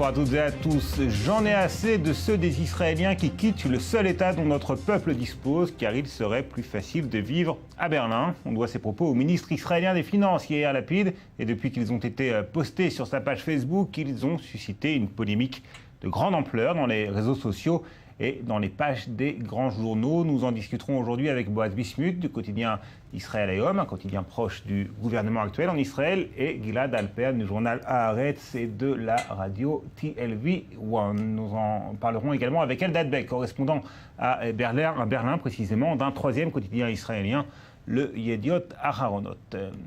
Bonsoir à toutes et à tous. J'en ai assez de ceux des Israéliens qui quittent le seul État dont notre peuple dispose, car il serait plus facile de vivre à Berlin. On doit ces propos au ministre israélien des Finances, Yair Lapid, et depuis qu'ils ont été postés sur sa page Facebook, ils ont suscité une polémique de grande ampleur dans les réseaux sociaux et dans les pages des grands journaux. Nous en discuterons aujourd'hui avec Boaz Bismuth du quotidien Israël Hayom, un quotidien proche du gouvernement actuel en Israël, et Gilad Alper du journal Haaretz et de la radio TLV1. Nous en parlerons également avec Eldad Beck, correspondant à Berlin précisément, d'un troisième quotidien israélien, le Yediot Aharonot.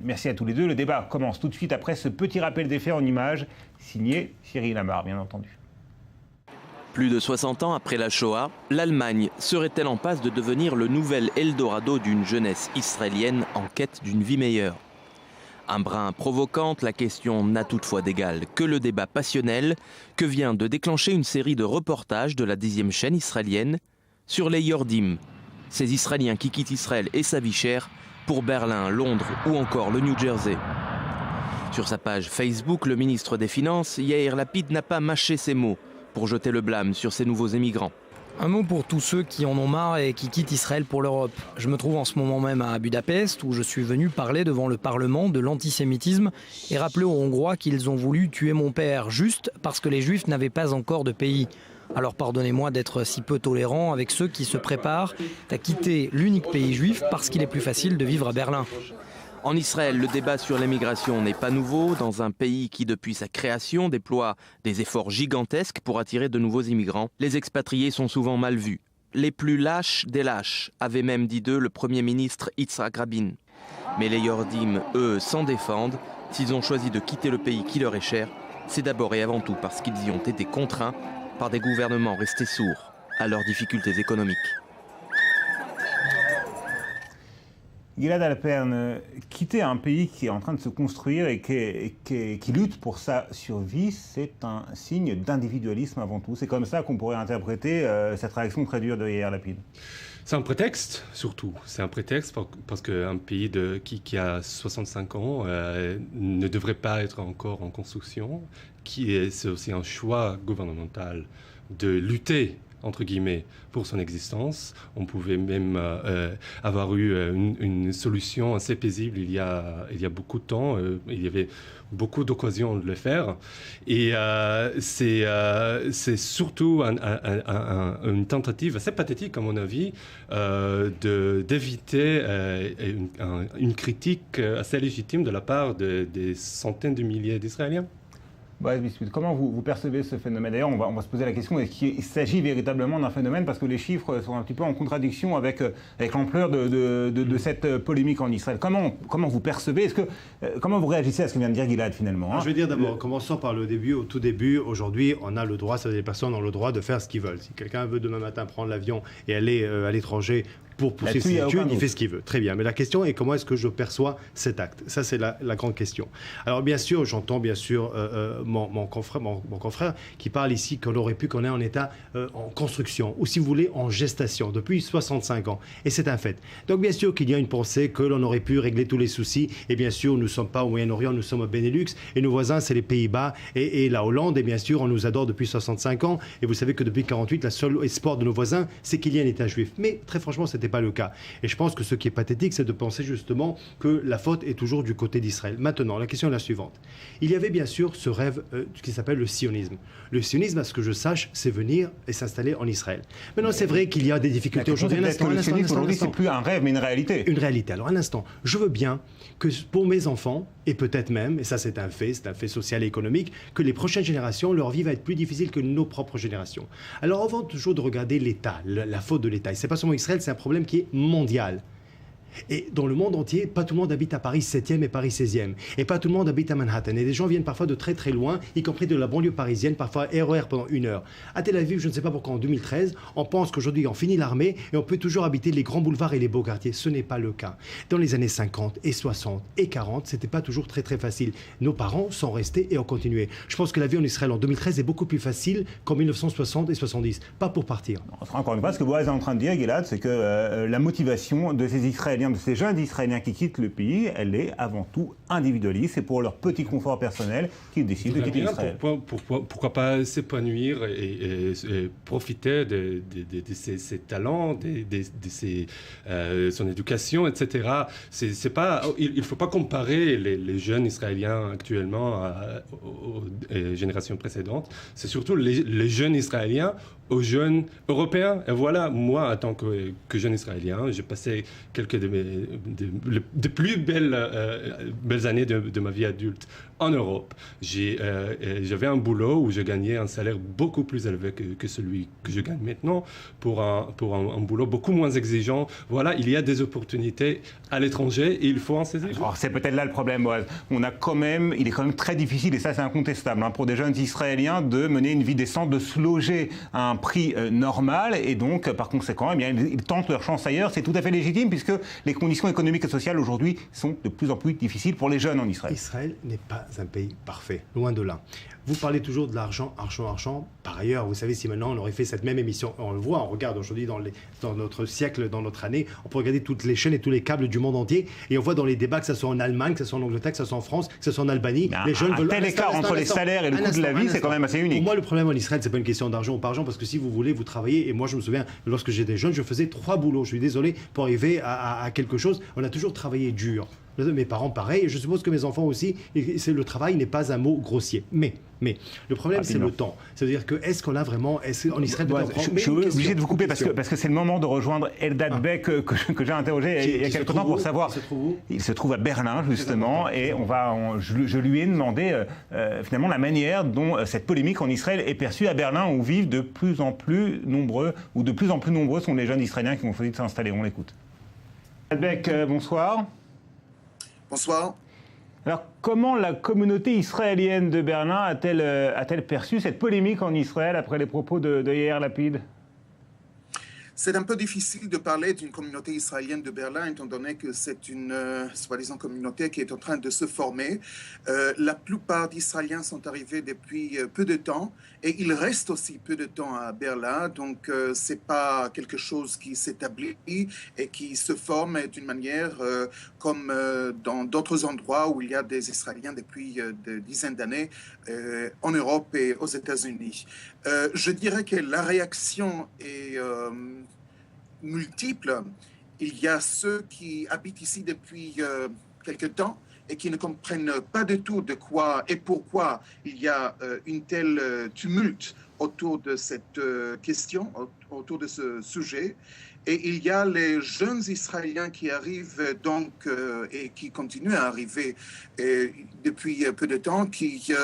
Merci à tous les deux. Le débat commence tout de suite après ce petit rappel des faits en images, signé Cyril Amar, bien entendu. Plus de 60 ans après la Shoah, l'Allemagne serait-elle en passe de devenir le nouvel Eldorado d'une jeunesse israélienne en quête d'une vie meilleure? Un brin provocante, la question n'a toutefois d'égal que le débat passionnel que vient de déclencher une série de reportages de la 10e chaîne israélienne sur les Yordim, ces Israéliens qui quittent Israël et sa vie chère pour Berlin, Londres ou encore le New Jersey. Sur sa page Facebook, le ministre des Finances, Yair Lapid, n'a pas mâché ses mots pour jeter le blâme sur ces nouveaux émigrants. Un mot pour tous ceux qui en ont marre et qui quittent Israël pour l'Europe. Je me trouve en ce moment même à Budapest, où je suis venu parler devant le Parlement de l'antisémitisme et rappeler aux Hongrois qu'ils ont voulu tuer mon père, juste parce que les Juifs n'avaient pas encore de pays. Alors pardonnez-moi d'être si peu tolérant avec ceux qui se préparent à quitter l'unique pays juif parce qu'il est plus facile de vivre à Berlin. En Israël, le débat sur l'immigration n'est pas nouveau. Dans un pays qui, depuis sa création, déploie des efforts gigantesques pour attirer de nouveaux immigrants, les expatriés sont souvent mal vus. Les plus lâches des lâches, avait même dit d'eux le Premier ministre Yitzhak Rabin. Mais les Yordim, eux, s'en défendent. S'ils ont choisi de quitter le pays qui leur est cher, c'est d'abord et avant tout parce qu'ils y ont été contraints par des gouvernements restés sourds à leurs difficultés économiques. Gilad Alpern, quitter un pays qui est en train de se construire et qui lutte pour sa survie, c'est un signe d'individualisme avant tout. C'est comme ça qu'on pourrait interpréter cette réaction très dure de Yair Lapid. C'est un prétexte, surtout. C'est un prétexte parce qu'un pays qui a 65 ans ne devrait pas être encore en construction. C'est aussi un choix gouvernemental de lutter entre guillemets, pour son existence. On pouvait même avoir eu une solution assez paisible il y a beaucoup de temps. Il y avait beaucoup d'occasions de le faire. Et c'est surtout une tentative assez pathétique, à mon avis, d'éviter une critique assez légitime de la part des centaines de milliers d'Israéliens. Comment vous percevez ce phénomène? D'ailleurs, on va se poser la question, est-ce qu'il s'agit véritablement d'un phénomène? Parce que les chiffres sont un petit peu en contradiction avec l'ampleur de cette polémique en Israël. Comment vous percevez? Comment vous réagissez à ce que vient de dire Gilad finalement? Je vais dire d'abord, commençons par le début. Au tout début, aujourd'hui, on a le droit, les personnes ont le droit de faire ce qu'ils veulent. Si quelqu'un veut demain matin prendre l'avion et aller à l'étranger pour poursuivre ses études, il fait ce qu'il veut. Très bien. Mais la question est comment est-ce que je perçois cet acte? Ça, c'est la grande question. Alors, bien sûr, j'entends mon confrère qui parle ici qu'on aurait pu qu'on est en état en construction, ou si vous voulez, en gestation, depuis 65 ans. Et c'est un fait. Donc, bien sûr qu'il y a une pensée que l'on aurait pu régler tous les soucis. Et bien sûr, nous ne sommes pas au Moyen-Orient, nous sommes au Benelux. Et nos voisins, c'est les Pays-Bas et la Hollande. Et bien sûr, on nous adore depuis 65 ans. Et vous savez que depuis 48, le seul espoir de nos voisins, c'est qu'il y ait un État juif. Mais très franchement, c'était pas le cas. Et je pense que ce qui est pathétique, c'est de penser justement que la faute est toujours du côté d'Israël. Maintenant, la question est la suivante. Il y avait bien sûr ce rêve qui s'appelle le sionisme. Le sionisme, à ce que je sache, c'est venir et s'installer en Israël. Maintenant, c'est vrai qu'il y a des difficultés aujourd'hui. Le sionisme aujourd'hui, c'est plus un rêve, mais une réalité. Une réalité. Alors, un instant, je veux bien que pour mes enfants, et peut-être même, et ça c'est un fait social et économique, que les prochaines générations, leur vie va être plus difficile que nos propres générations. Alors, avant toujours de regarder l'État, la faute de l'État, et c'est pas seulement Israël, c'est un problème qui est mondial. Et dans le monde entier, pas tout le monde habite à Paris 7e et Paris 16e. Et pas tout le monde habite à Manhattan. Et des gens viennent parfois de très très loin, y compris de la banlieue parisienne, parfois RER pendant 1 heure. À Tel Aviv, je ne sais pas pourquoi en 2013, on pense qu'aujourd'hui on finit l'armée et on peut toujours habiter les grands boulevards et les beaux quartiers. Ce n'est pas le cas. Dans les années 50 et 60 et 40, c'était pas toujours très très facile. Nos parents sont restés et ont continué. Je pense que la vie en Israël en 2013 est beaucoup plus facile qu'en 1960 et 70. Pas pour partir. Encore une fois, ce que Boaz est en train de dire, Gilad, c'est que la motivation de ces Israéliens Israéliens, de ces jeunes Israéliens qui quittent le pays, elle est avant tout individualiste. C'est pour leur petit confort personnel qu'ils décident de quitter Israël. Pourquoi pas s'épanouir et profiter de ses talents, de son éducation, etc. C'est pas, il ne faut pas comparer les jeunes Israéliens actuellement aux générations précédentes. C'est surtout les jeunes Israéliens aux jeunes européens. Et voilà, moi, en tant que jeune Israélien, j'ai passé quelques de plus belles années de ma vie adulte en Europe. J'avais un boulot où je gagnais un salaire beaucoup plus élevé que celui que je gagne maintenant pour un boulot beaucoup moins exigeant. Voilà, il y a des opportunités à l'étranger et il faut en saisir. Alors, c'est peut-être là le problème, Boaz. Il est quand même très difficile, et ça c'est incontestable, pour des jeunes Israéliens de mener une vie décente, de se loger à un prix normal, et donc par conséquent, ils tentent leur chance ailleurs. C'est tout à fait légitime puisque les conditions économiques et sociales aujourd'hui sont de plus en plus difficiles pour les jeunes en Israël. Israël n'est pas un pays parfait, loin de là. Vous parlez toujours de l'argent, argent. Par ailleurs, vous savez, si maintenant on aurait fait cette même émission, on le voit, on regarde aujourd'hui dans notre siècle, dans notre année, on peut regarder toutes les chaînes et tous les câbles du monde entier, et on voit dans les débats, que ce soit en Allemagne, que ce soit en Angleterre, que ce soit en France, que ce soit en Albanie, les jeunes veulent... Un tel écart entre les salaires et le coût de la vie, c'est quand même assez unique. Pour moi, le problème en Israël, c'est pas une question d'argent ou pas argent, parce que si vous voulez, vous travaillez, et moi je me souviens, lorsque j'étais jeune, je faisais 3 boulots, je suis désolé, pour arriver à quelque chose. On a toujours travaillé dur. Mes parents, pareil, et je suppose que mes enfants aussi, le travail n'est pas un mot grossier. Mais le problème, c'est le temps. C'est-à-dire que, est-ce qu'on a vraiment... en Israël, je suis obligé de vous couper parce que c'est le moment de rejoindre Eldad Beck que j'ai interrogé il y a quelques temps pour savoir... Il se trouve à Berlin, justement, et je lui ai demandé finalement la manière dont cette polémique en Israël est perçue à Berlin, où vivent de plus en plus nombreux sont les jeunes Israéliens qui ont choisi de s'installer. On l'écoute. Eldad Beck, bonsoir. Bonsoir. Alors, comment la communauté israélienne de Berlin a-t-elle perçu cette polémique en Israël après les propos de Yair Lapid ? C'est un peu difficile de parler d'une communauté israélienne de Berlin, étant donné que c'est une soi-disant communauté qui est en train de se former. La plupart d'Israéliens sont arrivés depuis peu de temps et il reste aussi peu de temps à Berlin. Donc, ce n'est pas quelque chose qui s'établit et qui se forme d'une manière comme dans d'autres endroits où il y a des Israéliens depuis des dizaines d'années en Europe et aux États-Unis. Je dirais que la réaction est multiple. Il y a ceux qui habitent ici depuis quelque temps et qui ne comprennent pas du tout de quoi et pourquoi il y a une telle tumulte autour de cette question, autour de ce sujet. Et il y a les jeunes Israéliens qui arrivent donc et qui continuent à arriver depuis peu de temps, qui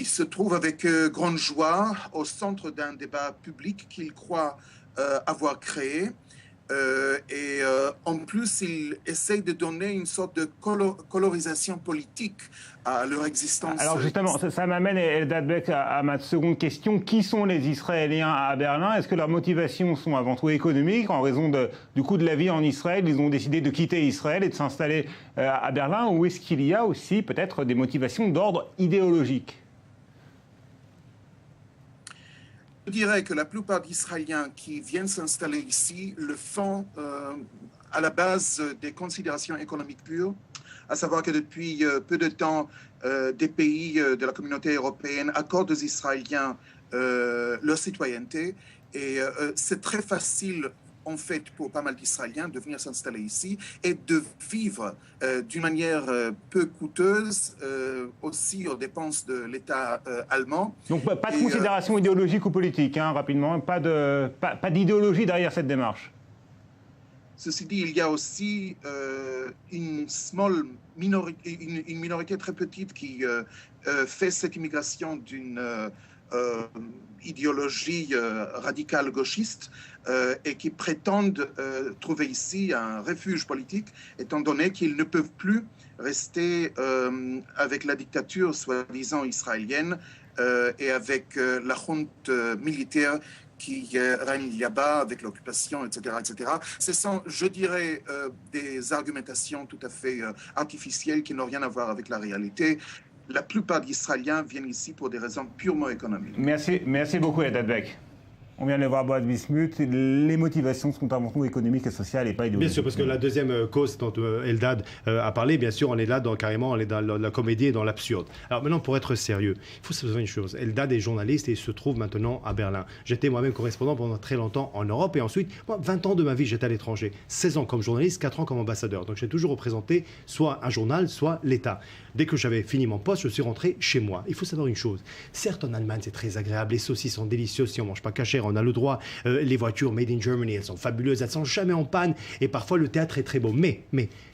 se trouvent avec grande joie au centre d'un débat public qu'ils croient avoir créé. En plus, ils essayent de donner une sorte de colorisation politique à leur existence. Alors justement, ça m'amène, Eldad Beck, à ma seconde question. Qui sont les Israéliens à Berlin? Est-ce que leurs motivations sont avant tout économiques? En raison du coût de la vie en Israël, ils ont décidé de quitter Israël et de s'installer à Berlin? Ou est-ce qu'il y a aussi peut-être des motivations d'ordre idéologique? Je dirais que la plupart d'Israéliens qui viennent s'installer ici le font à la base des considérations économiques pures, à savoir que depuis peu de temps, des pays de la communauté européenne accordent aux Israéliens leur citoyenneté et c'est très facile en fait pour pas mal d'Israéliens de venir s'installer ici et de vivre d'une manière peu coûteuse aussi aux dépenses de l'État allemand. Donc pas de considération idéologique ou politique, rapidement, pas d'idéologie derrière cette démarche. Ceci dit, il y a aussi une minorité très petite qui fait cette immigration d'une idéologie radicale gauchiste et qui prétendent trouver ici un refuge politique, étant donné qu'ils ne peuvent plus rester avec la dictature soi-disant israélienne et avec la junte militaire qui règne là-bas avec l'occupation, etc., etc. Ce sont, je dirais, des argumentations tout à fait artificielles qui n'ont rien à voir avec la réalité. La plupart d'Israéliens viennent ici pour des raisons purement économiques. Merci beaucoup, Eldad Beck. On vient de les voir, Boaz Bismuth. Les motivations sont avant tout économiques et sociales et pas idéologiques. Bien sûr, parce que la deuxième cause dont Eldad a parlé, bien sûr, on est là carrément, on est dans la comédie et dans l'absurde. Alors maintenant, pour être sérieux, il faut se dire une chose. Eldad est journaliste et il se trouve maintenant à Berlin. J'étais moi-même correspondant pendant très longtemps en Europe et ensuite, moi, 20 ans de ma vie, j'étais à l'étranger. 16 ans comme journaliste, 4 ans comme ambassadeur. Donc j'ai toujours représenté soit un journal, soit l'État. Dès que j'avais fini mon poste, je suis rentré chez moi. Il faut savoir une chose. Certes, en Allemagne, c'est très agréable. Les saucisses sont délicieuses si on ne mange pas cachère. On a le droit. Les voitures made in Germany, elles sont fabuleuses. Elles ne sont jamais en panne. Et parfois, le théâtre est très beau. Mais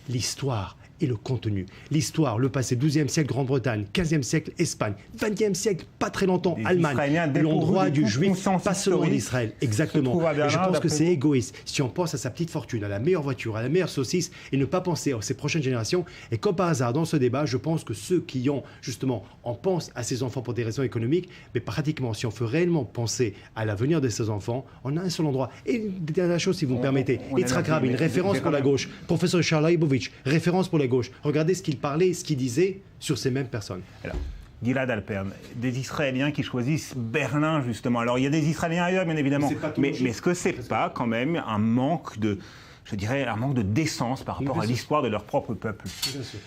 l'histoire et le contenu. L'histoire, le passé, 12e siècle, Grande-Bretagne, 15e siècle, Espagne, 20e siècle, pas très longtemps, Allemagne. L'endroit du juif, pas seulement d'Israël. Exactement. Et je pense que c'est égoïste. Si on pense à sa petite fortune, à la meilleure voiture, à la meilleure saucisse, et ne pas penser à ces prochaines générations. Et comme par hasard, dans ce débat, je pense que ceux qui ont, justement, on pense à ces enfants pour des raisons économiques, mais pratiquement, si on veut réellement penser à l'avenir de ces enfants, on a un seul endroit. Et une dernière chose, si vous me permettez, Yitzhak Rabin, référence pour la gauche, professeur Charles Leibovitch, référence pour la gauche. Regardez ce qu'il parlait, ce qu'il disait sur ces mêmes personnes. Alors, Gilad Alpern, des Israéliens qui choisissent Berlin, justement. Alors, il y a des Israéliens ailleurs, bien évidemment. Mais est-ce que c'est pas quand même un manque de, je dirais, un manque de décence par rapport à l'histoire de leur propre peuple? Bien sûr.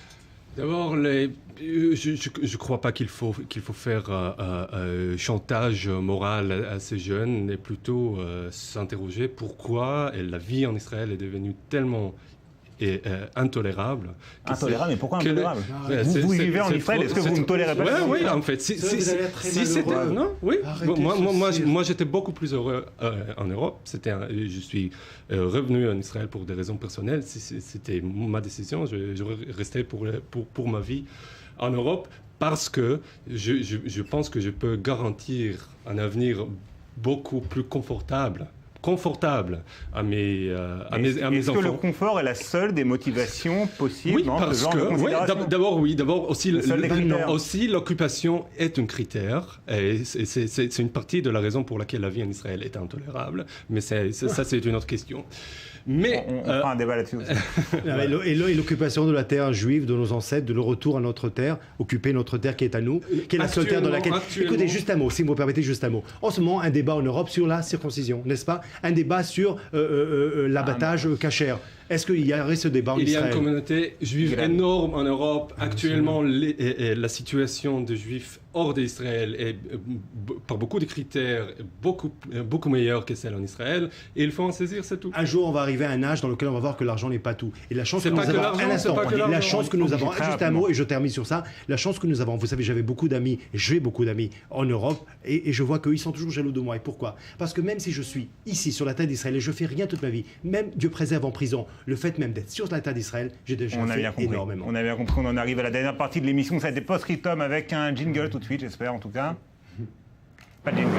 D'abord, je ne crois pas qu'il faut faire chantage moral à ces jeunes, et plutôt s'interroger pourquoi la vie en Israël est devenue tellement intolérable. Intolérable, mais pourquoi intolérable? Vous vivez en Israël, est-ce que vous ne tolérez pas? Oui, en fait. Si c'était... Non, oui. Moi, j'étais beaucoup plus heureux en Europe. Je suis revenu en Israël pour des raisons personnelles. C'était ma décision. Je restais pour ma vie en Europe parce que je pense que je peux garantir un avenir beaucoup plus confortable à mes enfants. Est-ce que le confort est la seule des motivations possibles? Oui, parce que d'abord aussi l'occupation est un critère et c'est une partie de la raison pour laquelle la vie en Israël est intolérable, mais ça c'est une autre question. Mais on fera un débat là-dessus aussi. Et l'occupation de la terre juive, de nos ancêtres, de le retour à notre terre, occuper notre terre qui est à nous, qui est la seule terre dans laquelle... Écoutez, juste un mot, si vous me permettez, juste un mot. En ce moment, un débat en Europe sur la circoncision, n'est-ce pas? Un débat sur l'abattage cachère. Est-ce qu'il y aurait ce débat en Israël? Il y a une communauté juive énorme en Europe. Actuellement, la situation des juifs hors d'Israël est, par beaucoup de critères, beaucoup meilleure que celle en Israël. Et il faut en saisir, c'est tout. Un jour, on va arriver à un âge dans lequel on va voir que l'argent n'est pas tout. Et la chance que nous avons... La chance que nous avons... Juste un mot, et je termine sur ça. La chance que nous avons... Vous savez, j'avais beaucoup d'amis, et j'ai beaucoup d'amis en Europe, et je vois qu'ils sont toujours jaloux de moi. Et pourquoi? Parce que même si je suis ici, sur la terre d'Israël, et je fais rien toute ma vie, même Dieu préserve en prison, le fait même d'être sur la terre d'Israël, j'ai déjà fait énormément. On a bien compris, on en arrive à la dernière partie de l'émission. Ça a été post-scriptum avec un jingle tout de suite, j'espère en tout cas. Pas de jingle.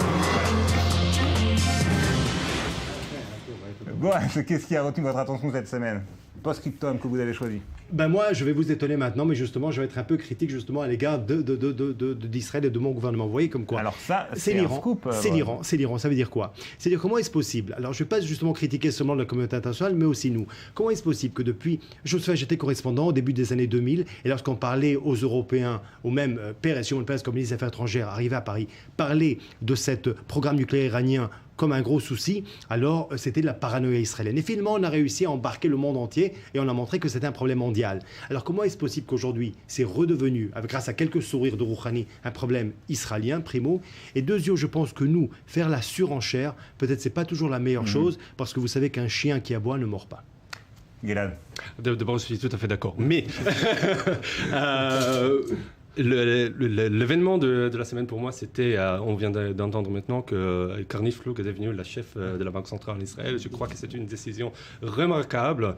Bon, qu'est-ce qui a retenu votre attention cette semaine? Post-scriptum que vous avez choisi? Moi, je vais vous étonner maintenant, mais justement, je vais être un peu critique justement à l'égard d'Israël et de mon gouvernement. Vous voyez comme quoi? Alors ça, c'est l'Iran. C'est l'Iran. Ça veut dire quoi? C'est-à-dire comment est-ce possible? Alors, je ne vais pas justement critiquer seulement la communauté internationale, mais aussi nous. Comment est-ce possible que depuis, j'étais correspondant au début des années 2000, et lorsqu'on parlait aux Européens, aux mêmes Pérez, Shimon Peres, comme ministre des Affaires étrangères, arrivé à Paris, parler de ce programme nucléaire iranien comme un gros souci, alors c'était de la paranoïa israélienne. Et finalement, on a réussi à embarquer le monde entier et on a montré que c'était un problème mondial. Alors comment est-ce possible qu'aujourd'hui, c'est redevenu, grâce à quelques sourires de Rouhani, un problème israélien, primo? Et deuxièmement, je pense que nous, faire la surenchère, peut-être c'est pas toujours la meilleure chose, parce que vous savez qu'un chien qui aboie ne mord pas. Gilad. D'abord, je suis tout à fait d'accord. Mais... L'événement de la semaine pour moi, c'était, on vient d'entendre maintenant que Karnit Flug est devenue la chef de la Banque centrale en Israël. Je crois que c'est une décision remarquable.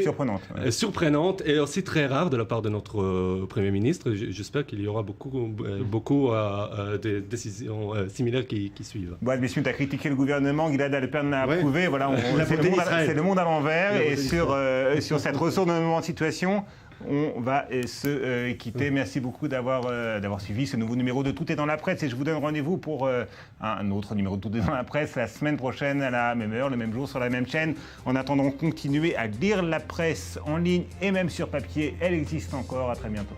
Surprenante. Ouais. Surprenante et aussi très rare de la part de notre Premier ministre. J'espère qu'il y aura beaucoup de décisions similaires qui suivent. Boaz Bismuth a critiqué le gouvernement, Gilad Alpern l'a approuvé. Voilà, c'est le monde à l'envers. Et sur cette retournement de situation, on va se quitter. Merci beaucoup d'avoir suivi ce nouveau numéro de Tout est dans la presse. Et je vous donne rendez-vous pour un autre numéro de Tout est dans la presse la semaine prochaine à la même heure, le même jour, sur la même chaîne. En attendant, continuez à lire la presse en ligne et même sur papier. Elle existe encore. À très bientôt.